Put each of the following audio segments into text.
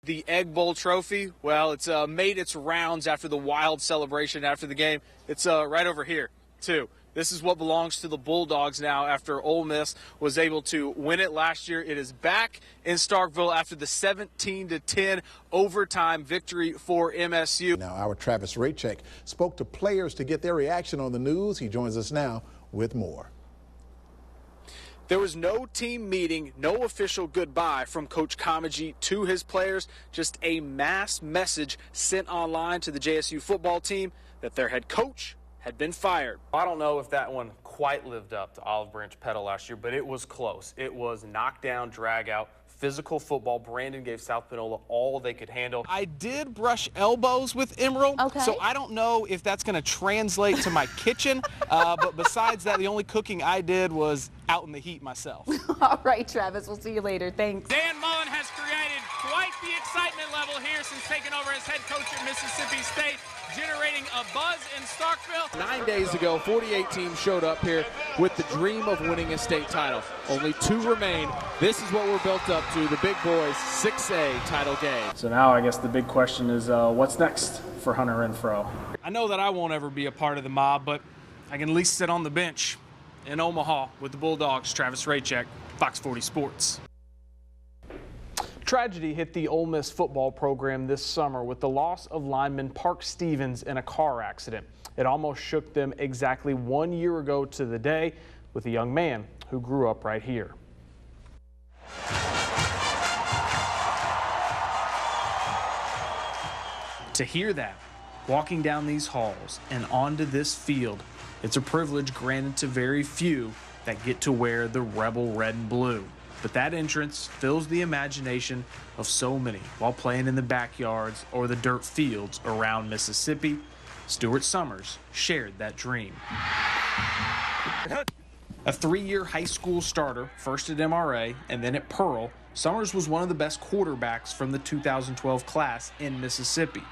the Egg Bowl trophy, well, it's made its rounds after the wild celebration after the game. It's right over here, too. This is what belongs to the Bulldogs now after Ole Miss was able to win it last year. It is back in Starkville after the 17-10 overtime victory for MSU. Now, our Travis Recek spoke to players to get their reaction on the news. He joins us now with more. There was no team meeting, no official goodbye from Coach Comegee to his players, just a mass message sent online to the JSU football team that their head coach had been fired. I don't know if that one quite lived up to Olive Branch Pedal last year, but it was close. It was knockdown, drag out, physical football. Brandon gave South Panola all they could handle. I did brush elbows with Emerald, so I don't know if that's going to translate to my kitchen, but besides that, the only cooking I did was out in the heat myself. All right, Travis, we'll see you later. Thanks. Dan Mullen has created quite the excitement level here since taking over as head coach at Mississippi State, generating a buzz in Starkville. 9 days ago, 48 teams showed up here with the dream of winning a state title. Only 2 remain. This is what we're built up to, the big boys' 6A title game. So now I guess the big question is what's next for Hunter Renfro? I know that I won't ever be a part of the mob, but I can at least sit on the bench in Omaha with the Bulldogs. Travis Recek, Fox 40 Sports. Tragedy hit the Ole Miss football program this summer with the loss of lineman Park Stevens in a car accident. It almost shook them exactly 1 year ago to the day with a young man who grew up right here. To hear that, walking down these halls and onto this field, it's a privilege granted to very few that get to wear the Rebel red and blue. But that entrance fills the imagination of so many while playing in the backyards or the dirt fields around Mississippi. Stuart Summers shared that dream. A 3-year high school starter, first at MRA and then at Pearl, Summers was one of the best quarterbacks from the 2012 class in Mississippi.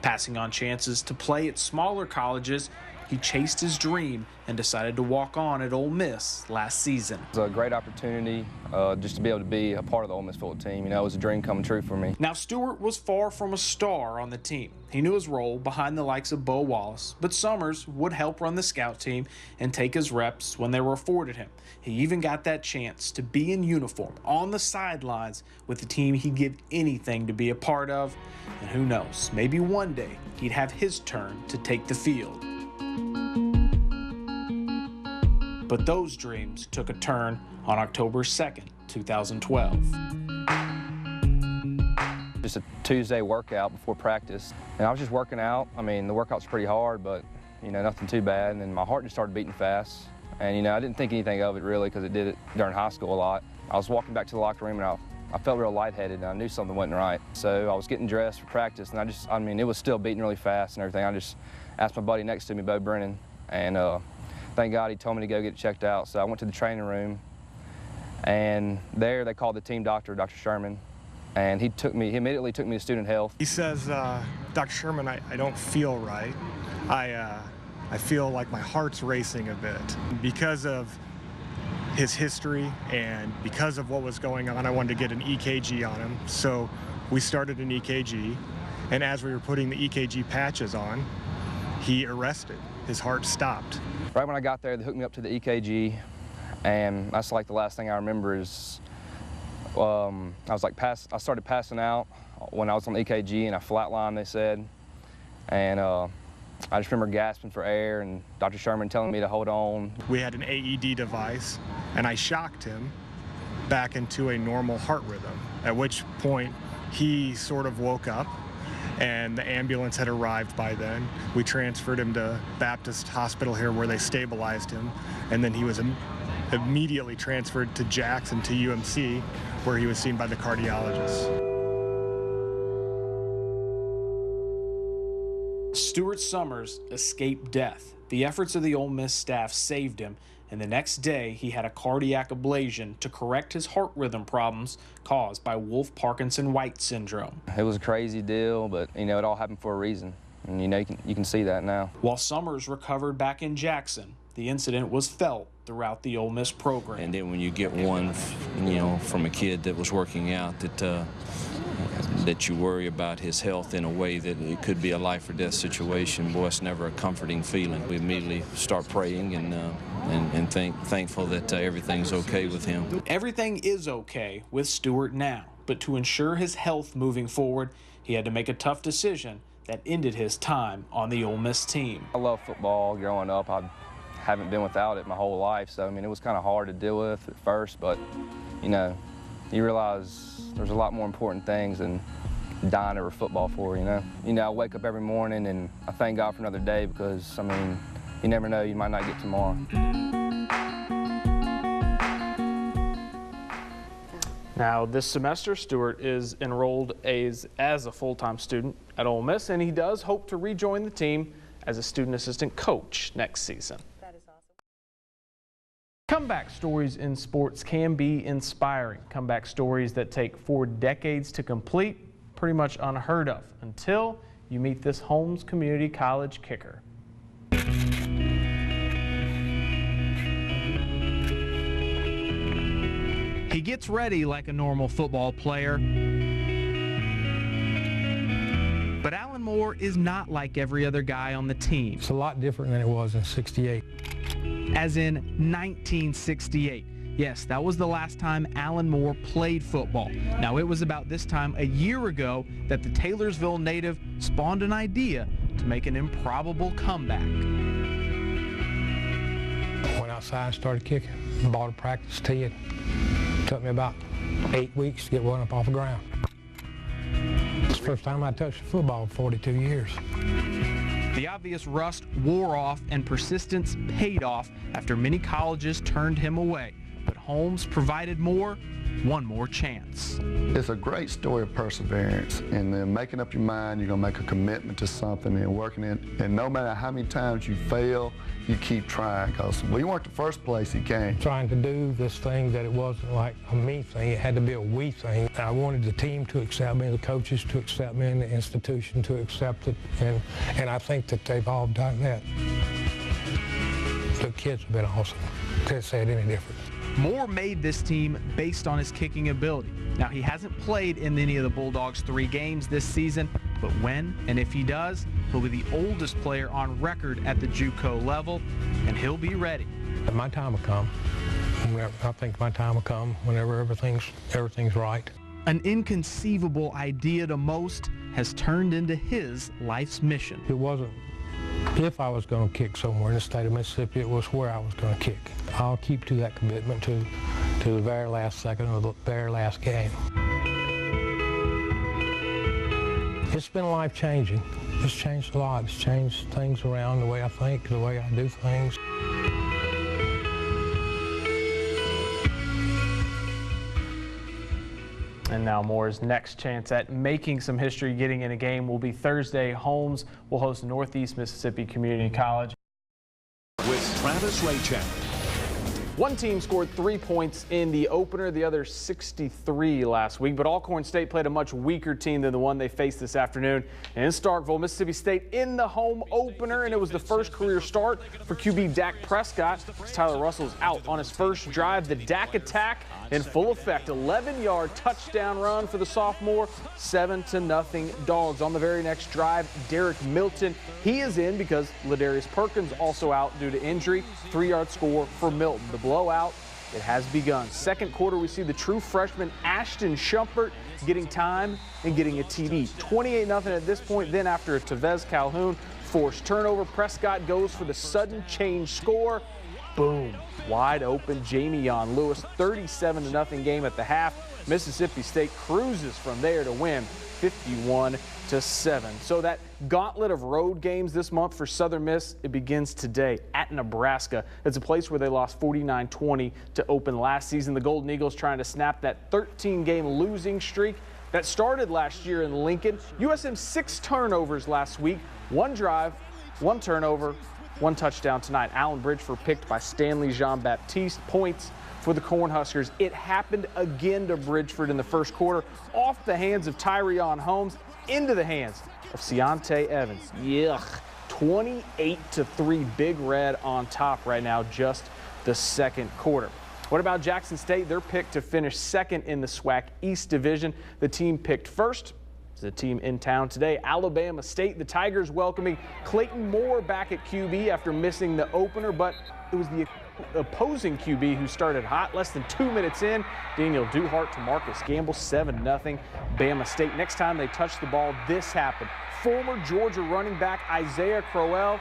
Passing on chances to play at smaller colleges, he chased his dream and decided to walk on at Ole Miss last season. It was a great opportunity just to be able to be a part of the Ole Miss football team. You know, it was a dream come true for me. Now, Stewart was far from a star on the team. He knew his role behind the likes of Bo Wallace, but Summers would help run the scout team and take his reps when they were afforded him. He even got that chance to be in uniform on the sidelines with the team he'd give anything to be a part of. And who knows, maybe one day he'd have his turn to take the field. But those dreams took a turn on October 2nd, 2012. Just a Tuesday workout before practice, and I was just working out. I mean, the workout's pretty hard, but, you know, nothing too bad, and my heart just started beating fast. And, you know, I didn't think anything of it, really, because it did it during high school a lot. I was walking back to the locker room, and I felt real lightheaded, and I knew something wasn't right. So I was getting dressed for practice, and I mean, it was still beating really fast and everything. I just asked my buddy next to me, Bo Brennan, and thank God he told me to go get it checked out. So I went to the training room, and there they called the team doctor, Dr. Sherman, and he immediately took me to student health. He says, Dr. Sherman, I don't feel right. I feel like my heart's racing a bit. Because of his history and because of what was going on, I wanted to get an EKG on him. So we started an EKG, and as we were putting the EKG patches on, he arrested. His heart stopped. Right when I got there, they hooked me up to the EKG, and that's like the last thing I remember is I started passing out when I was on the EKG, and I flatlined, they said, and I just remember gasping for air and Dr. Sherman telling me to hold on. We had an AED device, and I shocked him back into a normal heart rhythm, at which point he sort of woke up, and the ambulance had arrived by then. We transferred him to Baptist Hospital here where they stabilized him, and then he was immediately transferred to Jackson, to UMC, where he was seen by the cardiologist. Stuart Summers escaped death. The efforts of the Ole Miss staff saved him, and the next day he had a cardiac ablation to correct his heart rhythm problems caused by Wolff-Parkinson-White syndrome. It was a crazy deal, but, you know, it all happened for a reason, and, you know, you can see that now. While Summers recovered back in Jackson, the incident was felt throughout the Ole Miss program. And then when you get one, you know, from a kid that was working out that that you worry about his health in a way that it could be a life or death situation, boy, it's never a comforting feeling. We immediately start praying and thankful that everything's okay with him. Everything is okay with Stewart now, but to ensure his health moving forward, he had to make a tough decision that ended his time on the Ole Miss team. I love football growing up. I haven't been without it my whole life, so I mean it was kind of hard to deal with at first, but you know, you realize there's a lot more important things than dying over football for, you know. I wake up every morning and I thank God for another day because, I mean, you never know, you might not get tomorrow. Now, this semester, Stewart is enrolled as a full-time student at Ole Miss, and he does hope to rejoin the team as a student assistant coach next season. That is awesome. Comeback stories in sports can be inspiring. Comeback stories that take 4 decades to complete, pretty much unheard of, until you meet this Holmes Community College kicker. He gets ready like a normal football player. But Alan Moore is not like every other guy on the team. It's a lot different than it was in '68. As in 1968. Yes, that was the last time Alan Moore played football. Now, it was about this time a year ago that the Taylorsville native spawned an idea to make an improbable comeback. Went outside and started kicking. Bought a practice tee. It took me about 8 weeks to get one up off the ground. It's the first time I touched a football in 42 years. The obvious rust wore off and persistence paid off after many colleges turned him away. But Holmes provided one more chance. It's a great story of perseverance, and then making up your mind you're going to make a commitment to something and working it. And no matter how many times you fail, you keep trying, because we weren't the first place he came. Trying to do this thing that it wasn't like a me thing, it had to be a we thing. I wanted the team to accept me, the coaches to accept me, and the institution to accept it, and I think that they've all done that. The kids have been awesome. Can't say it any different. Moore made this team based on his kicking ability. Now, he hasn't played in any of the Bulldogs' 3 games this season, but when and if he does, he'll be the oldest player on record at the JUCO level, and he'll be ready. And my time will come. I think my time will come whenever everything's right. An inconceivable idea to most has turned into his life's mission. It wasn't if I was going to kick somewhere in the state of Mississippi, it was where I was going to kick. I'll keep to that commitment to the very last second of the very last game. It's been life-changing. It's changed a lot. It's changed things around, the way I think, the way I do things. And now Moore's next chance at making some history getting in a game will be Thursday. Holmes will host Northeast Mississippi Community College. With Travis Recek. One team scored 3 points in the opener, the other 63 last week, but Alcorn State played a much weaker team than the one they faced this afternoon. And in Starkville, Mississippi State in the home opener, and it was the first career start for QB Dak Prescott. As Tyler Russell's out on his first drive, the Dak attack in full effect. 11-yard touchdown run for the sophomore, 7-0 Dogs. On the very next drive, Derek Milton, he is in because Ladarius Perkins also out due to injury. 3-yard score for Milton. The blowout, it has begun. Second quarter, we see the true freshman Ashton Shumpert getting time and getting a TD. 28-0 at this point. Then after a Tevez Calhoun forced turnover, Prescott goes for the sudden change score. Boom. Wide open Jamion Lewis. 37-0 game at the half. Mississippi State cruises from there to win 51-7. So that gauntlet of road games this month for Southern Miss, it begins today at Nebraska. It's a place where they lost 49-20 to open last season. The Golden Eagles trying to snap that 13-game losing streak that started last year in Lincoln. USM 6 turnovers last week. 1 drive, 1 turnover, 1 touchdown tonight. Allen Bridgeford picked by Stanley Jean-Baptiste. Points for the Cornhuskers. It happened again to Bridgeford in the first quarter, off the hands of Tyreon Holmes, into the hands of Ciante Evans. Yuck. 28-3, Big Red on top right now, just the second quarter. What about Jackson State? They're picked to finish second in the SWAC East Division. The team picked first is a team in town today. Alabama State, the Tigers welcoming Clayton Moore back at QB after missing the opener, but it was the opposing QB who started hot. Less than 2 minutes in, Daniel Duhart to Marcus Gamble, 7-0 Bama State. Next time they touched the ball, this happened. Former Georgia running back Isaiah Crowell,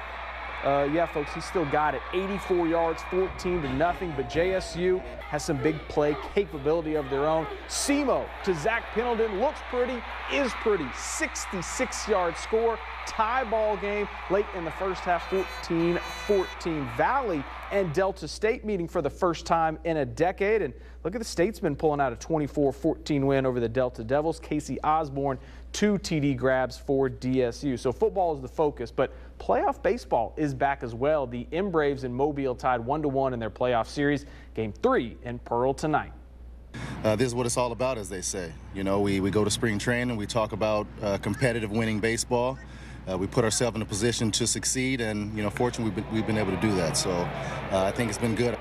yeah, folks, he still got it. 84 yards, 14-0, but JSU has some big play capability of their own. Semo to Zach Pendleton, looks pretty, is pretty. 66-yard score, tie ball game late in the first half, 14-14. Valley and Delta State meeting for the first time in a decade, and look at the Statesmen pulling out a 24-14 win over the Delta Devils. Casey Osborne, 2 TD grabs for DSU. So football is the focus, but playoff baseball is back as well. The M Braves in Mobile tied 1-1 in their playoff series. Game 3 in Pearl tonight. This is what it's all about, as they say. You know, we go to spring training, we talk about competitive winning baseball. We put ourselves in a position to succeed, and, you know, fortunately we've been able to do that. So I think it's been good.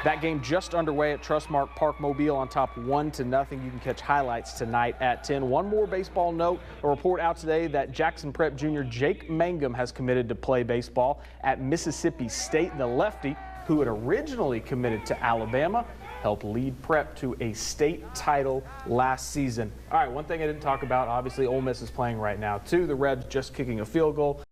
That game just underway at Trustmark Park Mobile on top 1-0. You can catch highlights tonight at 10. One more baseball note, a report out today that Jackson Prep junior Jake Mangum has committed to play baseball at Mississippi State. The lefty, who had originally committed to Alabama, helped lead Prep to a state title last season. All right, one thing I didn't talk about, obviously Ole Miss is playing right now too. The Rebs just kicking a field goal.